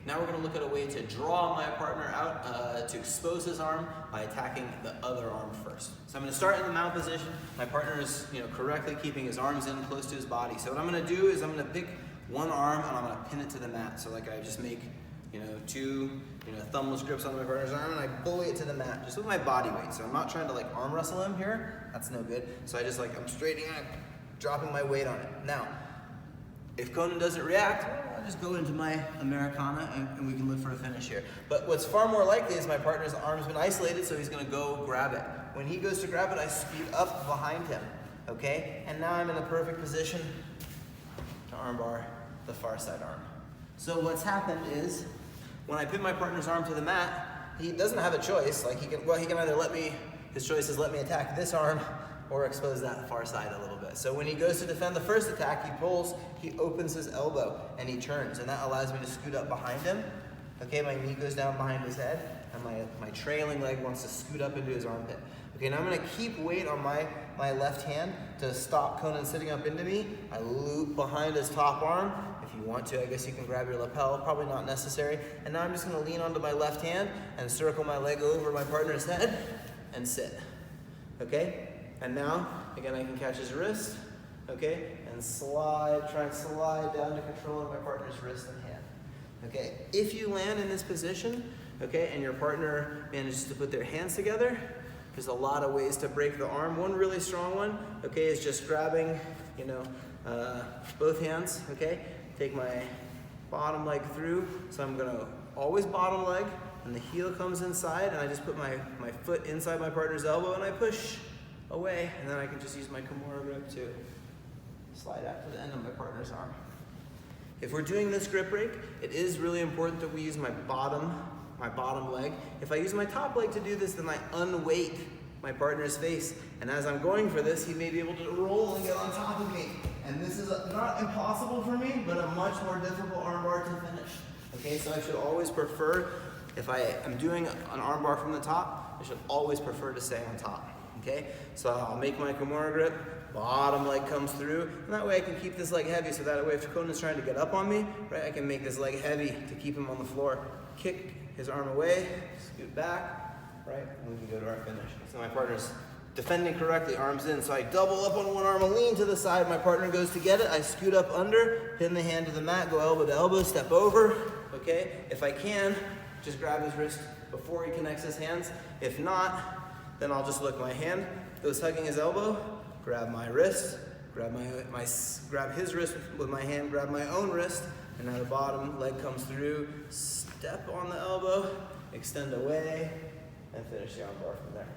Now we're going to look at a way to draw my partner out to expose his arm by attacking the other arm first. So I'm going to start in the mount position. My partner is correctly keeping his arms in close to his body. So what I'm going to do is I'm going to pick one arm and I'm going to pin it to the mat. So like I just make two thumbless grips on my partner's arm and I bully it to the mat just with my body weight. So I'm not trying to like arm wrestle him here. That's no good. So I just I'm straightening it, dropping my weight on it. Now, if Conan doesn't react, I'll just go into my Americana and we can look for a finish here. But what's far more likely is my partner's arm's been isolated, so he's gonna go grab it. When he goes to grab it, I speed up behind him, okay? And now I'm in the perfect position to armbar the far side arm. So what's happened is, when I pin my partner's arm to the mat, he doesn't have a choice. He can either his choice is let me attack this arm or expose that far side a little bit. So when he goes to defend the first attack, he opens his elbow and he turns, and that allows me to scoot up behind him. Okay, my knee goes down behind his head, and my trailing leg wants to scoot up into his armpit. Okay, now I'm gonna keep weight on my left hand to stop Conan sitting up into me. I loop behind his top arm. If you want to, I guess you can grab your lapel, probably not necessary. And now I'm just gonna lean onto my left hand and circle my leg over my partner's head and sit, okay? And now, again, I can catch his wrist, okay, and try and slide down to control my partner's wrist and hand. Okay, if you land in this position, okay, and your partner manages to put their hands together, there's a lot of ways to break the arm. One really strong one, okay, is just grabbing, both hands, okay? Take my bottom leg through, so I'm gonna always bottom leg, and the heel comes inside, and I just put my foot inside my partner's elbow, and I push away, and then I can just use my Kimura grip to slide out to the end of my partner's arm. If we're doing this grip break, it is really important that we use my bottom leg. If I use my top leg to do this, then I unweight my partner's face, and as I'm going for this, he may be able to roll and get on top of me. And this is not impossible for me, but a much more difficult armbar to finish. Okay, so I should always prefer, if I am doing an armbar from the top, I should always prefer to stay on top. Okay, so I'll make my Kimura grip, bottom leg comes through, and that way I can keep this leg heavy, so that way if Conan's trying to get up on me, right, I can make this leg heavy to keep him on the floor. Kick his arm away, scoot back, right, and we can go to our finish. So my partner's defending correctly, arms in, so I double up on one arm and lean to the side, my partner goes to get it, I scoot up under, pin the hand to the mat, go elbow to elbow, step over, okay? If I can, just grab his wrist before he connects his hands. If not, then I'll just look, my hand goes hugging his elbow, grab my wrist, grab his wrist with my hand, grab my own wrist, and now the bottom leg comes through, step on the elbow, extend away, and finish the armbar from there.